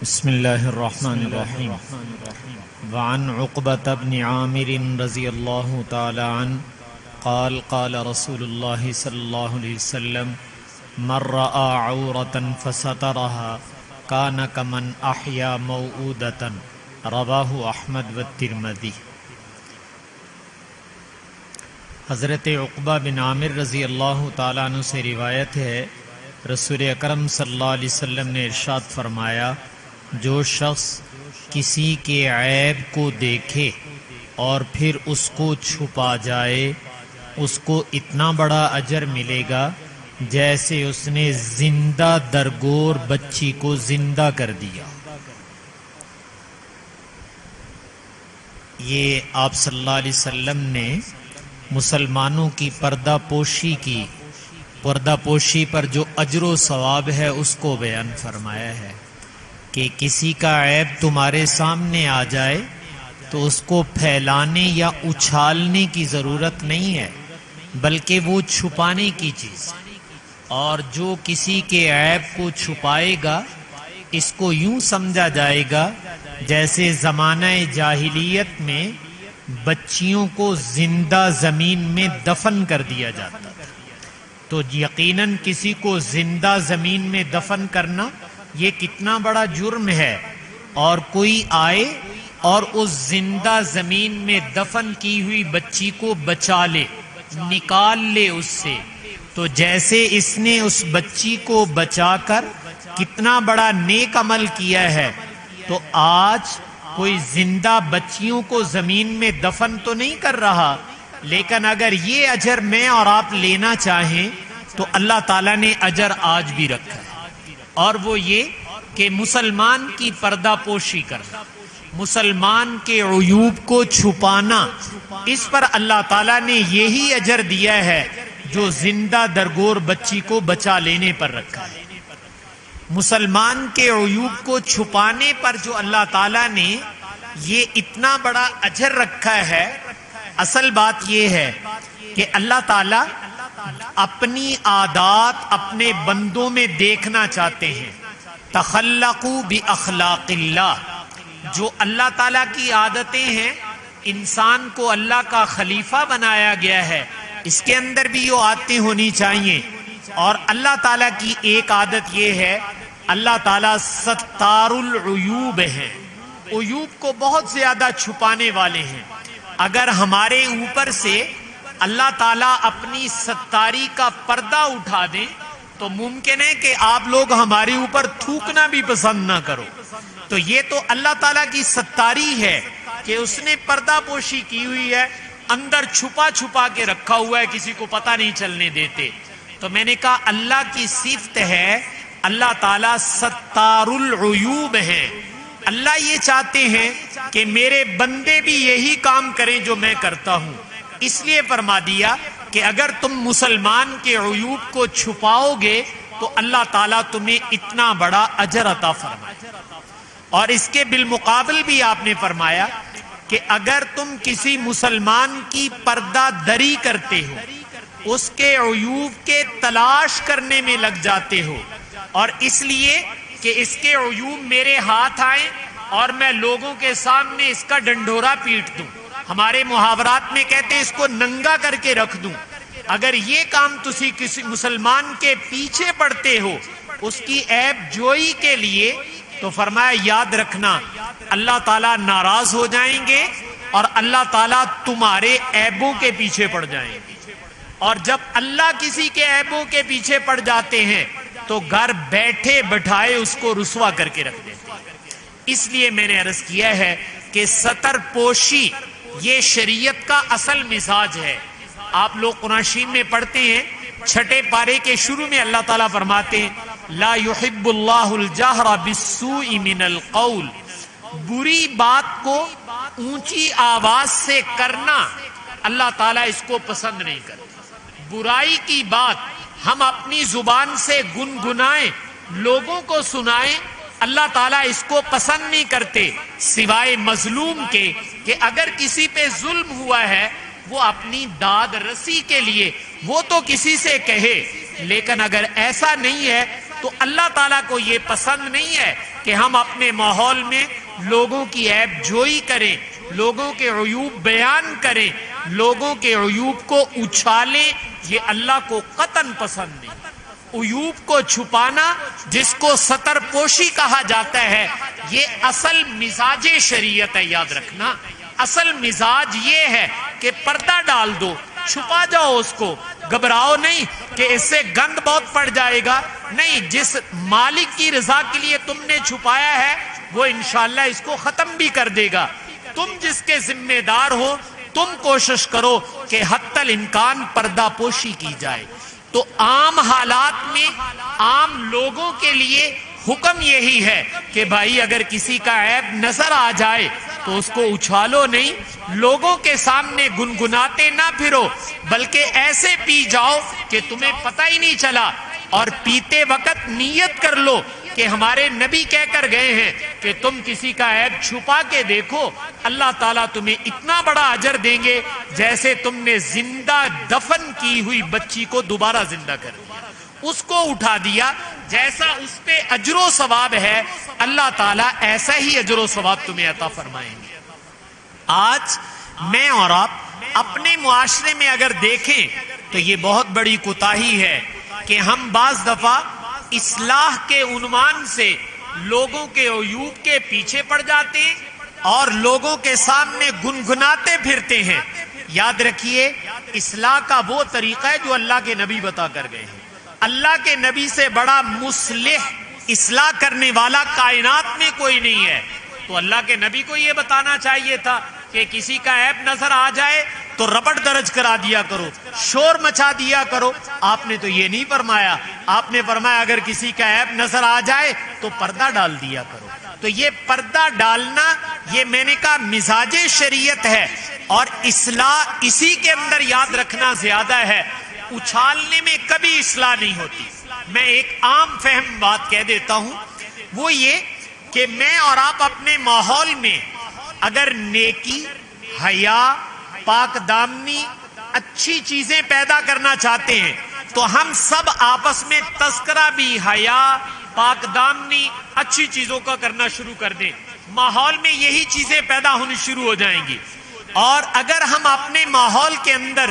بسم اللہ الرحمن الرحیم وعن عقبة بن عامر رضی اللہ تعالی عنہ قال قال رسول اللہ صلی اللہ علیہ وسلم من رأى عورة فسترها كان كمن احیا موعودة رواہ احمد والترمذی۔ حضرت عقبہ بن عامر رضی اللہ تعالیٰ عنہ سے روایت ہے، رسول اکرم صلی اللہ علیہ وسلم نے ارشاد فرمایا، جو شخص کسی کے عیب کو دیکھے اور پھر اس کو چھپا جائے، اس کو اتنا بڑا اجر ملے گا جیسے اس نے زندہ درگور بچی کو زندہ کر دیا۔ یہ آپ صلی اللہ علیہ وسلم نے مسلمانوں کی پردہ پوشی پر جو اجر و ثواب ہے اس کو بیان فرمایا ہے کہ کسی کا عیب تمہارے سامنے آ جائے تو اس کو پھیلانے یا اچھالنے کی ضرورت نہیں ہے، بلکہ وہ چھپانے کی چیز ہے، اور جو کسی کے عیب کو چھپائے گا اس کو یوں سمجھا جائے گا جیسے زمانہ جاہلیت میں بچیوں کو زندہ زمین میں دفن کر دیا جاتا تھا۔ تو یقیناً کسی کو زندہ زمین میں دفن کرنا یہ کتنا بڑا جرم ہے، اور کوئی آئے اور اس زندہ زمین میں دفن کی ہوئی بچی کو بچا لے، نکال لے اس سے، تو جیسے اس نے اس بچی کو بچا کر کتنا بڑا نیک عمل کیا ہے، تو آج کوئی زندہ بچیوں کو زمین میں دفن تو نہیں کر رہا، لیکن اگر یہ اجر میں اور آپ لینا چاہیں تو اللہ تعالیٰ نے اجر آج بھی رکھا ہے، اور وہ یہ کہ مسلمان کی پردہ پوشی کرنا، مسلمان کے عیوب کو چھپانا، اس پر اللہ تعالیٰ نے یہی اجر دیا ہے جو زندہ درگور بچی کو بچا لینے پر رکھا ہے۔ مسلمان کے عیوب کو چھپانے پر جو اللہ تعالیٰ نے یہ اتنا بڑا اجر رکھا ہے، اصل بات یہ ہے کہ اللہ تعالیٰ اپنی عادات اپنے بندوں میں دیکھنا چاہتے ہیں۔ تخلقوا باخلاق اللہ، جو اللہ تعالیٰ کی عادتیں ہیں، انسان کو اللہ کا خلیفہ بنایا گیا ہے، اس کے اندر بھی یہ عادتیں ہونی چاہیے۔ اور اللہ تعالیٰ کی ایک عادت یہ ہے، اللہ تعالیٰ ستار العیوب ہیں، عیوب کو بہت زیادہ چھپانے والے ہیں۔ اگر ہمارے اوپر سے اللہ تعالیٰ اپنی ستاری کا پردہ اٹھا دیں تو ممکن ہے کہ آپ لوگ ہمارے اوپر تھوکنا بھی پسند نہ کرو۔ تو یہ تو اللہ تعالیٰ کی ستاری ہے کہ اس نے پردہ پوشی کی ہوئی ہے، اندر چھپا کے رکھا ہوا ہے، کسی کو پتہ نہیں چلنے دیتے۔ تو میں نے کہا اللہ کی صفت ہے، اللہ تعالیٰ ستار العیوب ہیں۔ اللہ یہ چاہتے ہیں کہ میرے بندے بھی یہی کام کریں جو میں کرتا ہوں، اس لیے فرما دیا کہ اگر تم مسلمان کے عیوب کو چھپاؤ گے تو اللہ تعالیٰ تمہیں اتنا بڑا اجر عطا فرمائے۔ اور اس کے بالمقابل بھی آپ نے فرمایا کہ اگر تم کسی مسلمان کی پردہ دری کرتے ہو، اس کے عیوب کے تلاش کرنے میں لگ جاتے ہو، اور اس لیے کہ اس کے عیوب میرے ہاتھ آئیں اور میں لوگوں کے سامنے اس کا ڈنڈورا پیٹ دوں، ہمارے محاورات میں کہتے ہیں اس کو ننگا کر کے رکھ دوں، اگر یہ کام تسی کسی مسلمان کے پیچھے پڑتے ہو اس کی عیب جوئی کے لیے، تو فرمایا یاد رکھنا اللہ تعالیٰ ناراض ہو جائیں گے اور اللہ تعالیٰ تمہارے عیبوں کے پیچھے پڑ جائیں گے۔ اور جب اللہ کسی کے عیبوں کے پیچھے پڑ جاتے ہیں تو گھر بیٹھے بٹھائے اس کو رسوا کر کے رکھ دیتے ہیں۔ اس لیے میں نے عرض کیا ہے کہ ستر پوشی یہ شریعت کا اصل مزاج ہے۔ آپ لوگ قرآن شریف میں پڑھتے ہیں، چھٹے پارے کے شروع میں اللہ تعالیٰ فرماتے ہیں لا يحب اللہ الجہر بالسوء من القول، بری بات کو اونچی آواز سے کرنا اللہ تعالیٰ اس کو پسند نہیں کرتا۔ برائی کی بات ہم اپنی زبان سے گنگنائیں، لوگوں کو سنائیں، اللہ تعالیٰ اس کو پسند نہیں کرتے، سوائے مظلوم کے کہ اگر کسی پہ ظلم ہوا ہے وہ اپنی داد رسی کے لیے وہ تو کسی سے کہے، لیکن اگر ایسا نہیں ہے تو اللہ تعالیٰ کو یہ پسند نہیں ہے کہ ہم اپنے ماحول میں لوگوں کی عیب جوئی کریں، لوگوں کے عیوب بیان کریں، لوگوں کے عیوب کو اچھالیں. یہ اللہ کو قطعاً پسند نہیں. عیوب کو چھپانا، جس کو ستر پوشی کہا جاتا ہے، یہ اصل مزاج شریعت ہے. یاد رکھنا، اصل مزاج یہ ہے کہ پردہ ڈال دو، چھپا جاؤ اس کو. گھبراؤ نہیں کہ اس سے گند بہت پڑ جائے گا. نہیں، جس مالک کی رضا کے لیے تم نے چھپایا ہے وہ انشاءاللہ اس کو ختم بھی کر دے گا. تم جس کے ذمہ دار ہو، تم کوشش کرو کہ حتی الامکان پردہ پوشی کی جائے. تو عام حالات میں عام لوگوں کے لیے حکم یہی ہے کہ بھائی اگر کسی کا عیب نظر آ جائے تو اس کو اچھالو نہیں، لوگوں کے سامنے گنگناتے نہ پھرو، بلکہ ایسے پی جاؤ کہ تمہیں پتہ ہی نہیں چلا. اور پیتے وقت نیت کر لو کہ ہمارے نبی کہہ کر گئے ہیں کہ تم کسی کا عیب چھپا کے دیکھو، اللہ تعالیٰ تمہیں اتنا بڑا اجر دیں گے جیسے تم نے زندہ دفن کی ہوئی بچی کو دوبارہ زندہ کر دیا، اس کو اٹھا دیا. جیسا اس پہ اجر و ثواب ہے، اللہ تعالیٰ ایسا ہی اجر و ثواب تمہیں عطا فرمائیں گے. آج میں اور آپ اپنے معاشرے میں اگر دیکھیں تو یہ بہت بڑی کوتاہی ہے کہ ہم بعض دفعہ اصلاح کے عنوان سے لوگوں کے عیوب کے پیچھے پڑ جاتے ہیں اور لوگوں کے سامنے گنگناتے پھرتے ہیں. یاد رکھیے، اصلاح کا وہ طریقہ ہے جو اللہ کے نبی بتا کر گئے ہیں. اللہ کے نبی سے بڑا مصلح، اصلاح کرنے والا کائنات میں کوئی نہیں ہے. تو اللہ کے نبی کو یہ بتانا چاہیے تھا کہ کسی کا عیب نظر آ جائے تو رپٹ درج کرا دیا کرو، شور مچا دیا کرو. آپ نے تو یہ نہیں فرمایا. آپ نے فرمایا اگر کسی کا عیب نظر آ جائے تو پردہ ڈال دیا کرو. تو یہ پردہ ڈالنا، یہ میں نے کہا مزاج شریعت ہے، اور اصلاح اسی کے اندر یاد رکھنا زیادہ ہے. اچھالنے میں کبھی اصلاح نہیں ہوتی. میں ایک عام فہم بات کہہ دیتا ہوں، وہ یہ کہ میں اور آپ اپنے ماحول میں اگر نیکی، حیا، پاک دامنی، اچھی چیزیں پیدا کرنا چاہتے ہیں تو ہم سب آپس میں تذکرہ بھی حیا، پاک دامنی، اچھی چیزوں کا کرنا شروع کر دیں. ماحول میں یہی چیزیں پیدا ہونی شروع ہو جائیں گی. اور اگر ہم اپنے ماحول کے اندر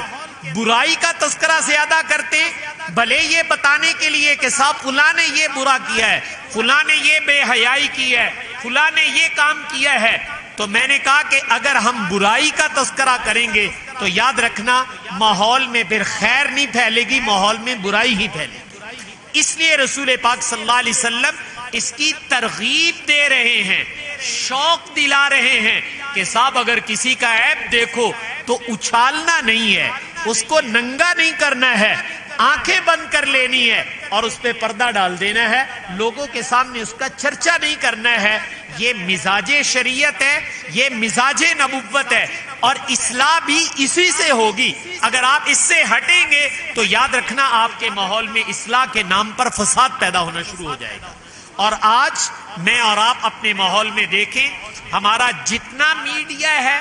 برائی کا تذکرہ زیادہ کرتے ہیں، بھلے یہ بتانے کے لیے کہ صاحب فلاں نے یہ برا کیا ہے، فلاں نے یہ بے حیائی کی ہے، فلاں نے یہ کام کیا ہے، تو میں نے کہا کہ اگر ہم برائی کا تذکرہ کریں گے تو یاد رکھنا ماحول میں پھر خیر نہیں پھیلے گی، ماحول میں برائی ہی پھیلے گی. اس لیے رسول پاک صلی اللہ علیہ وسلم اس کی ترغیب دے رہے ہیں، شوق دلا رہے ہیں کہ صاحب اگر کسی کا عیب دیکھو تو اچھالنا نہیں ہے، اس کو ننگا نہیں کرنا ہے، آنکھیں بند کر لینی ہے اور اس پہ پردہ ڈال دینا ہے، لوگوں کے سامنے اس کا چرچا نہیں کرنا ہے. یہ مزاج شریعت ہے، یہ مزاج نبوت ہے، اور اصلاح بھی اسی سے ہوگی. اگر آپ اس سے ہٹیں گے تو یاد رکھنا آپ کے ماحول میں اصلاح کے نام پر فساد پیدا ہونا شروع ہو جائے گا. اور آج میں اور آپ اپنے ماحول میں دیکھیں، ہمارا جتنا میڈیا ہے،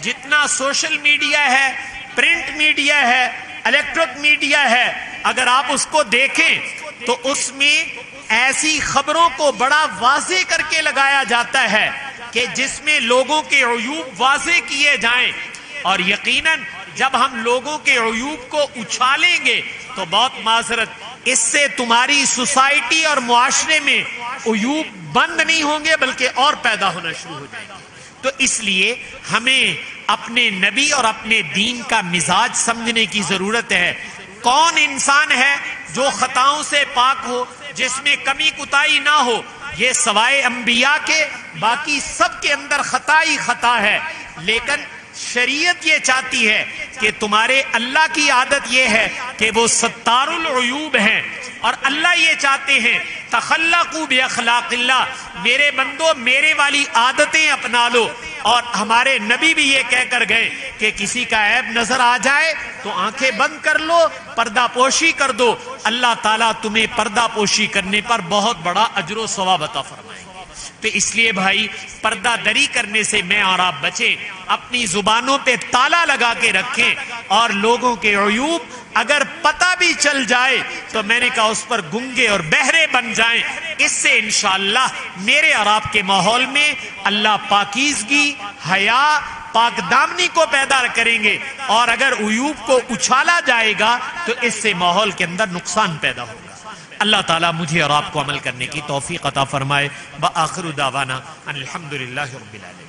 جتنا سوشل میڈیا ہے، پرنٹ میڈیا ہے، الیکٹرک میڈیا ہے، اگر آپ اس کو دیکھیں تو اس میں ایسی خبروں کو بڑا واضح کر کے لگایا جاتا ہے کہ جس میں لوگوں کے عیوب واضح کیے جائیں. اور یقیناً جب ہم لوگوں کے عیوب کو اچھالیں گے تو بہت معذرت، اس سے تمہاری سوسائٹی اور معاشرے میں عیوب بند نہیں ہوں گے بلکہ اور پیدا ہونا شروع ہو جائیں گے. تو اس لیے ہمیں اپنے نبی اور اپنے دین کا مزاج سمجھنے کی ضرورت ہے. کون انسان ہے جو خطاؤں سے پاک ہو، جس میں کمی کوتاہی نہ ہو؟ یہ سوائے انبیاء کے باقی سب کے اندر خطا ہی خطا ہے. لیکن شریعت یہ چاہتی ہے کہ تمہارے اللہ کی عادت یہ ہے کہ وہ ستار العیوب ہیں، اور اللہ یہ چاہتے ہیں تخلقوا باخلاق اللہ، میرے بندو میرے والی عادتیں اپنا لو. اور ہمارے نبی بھی یہ کہہ کر گئے کہ کسی کا عیب نظر آ جائے تو آنکھیں بند کر لو، پردہ پوشی کر دو. اللہ تعالیٰ تمہیں پردہ پوشی کرنے پر بہت بڑا اجر و ثواب عطا فرمائیں گے. تو اس لیے بھائی پردہ دری کرنے سے میں اور آپ بچیں، اپنی زبانوں پہ تالا لگا کے رکھیں اور لوگوں کے عیوب اگر پتہ بھی چل جائے تو میں نے کہا اس پر گنگے اور بہرے بن جائیں. اس سے انشاءاللہ میرے اور آپ کے ماحول میں اللہ پاکیزگی، حیا، پاک دامنی کو پیدا کریں گے، اور اگر عیوب کو اچھالا جائے گا تو اس سے ماحول کے اندر نقصان پیدا ہوگا. اللہ تعالیٰ مجھے اور آپ کو عمل کرنے کی توفیق عطا فرمائے. وآخر دعوانا ان الحمدللہ رب العالمین.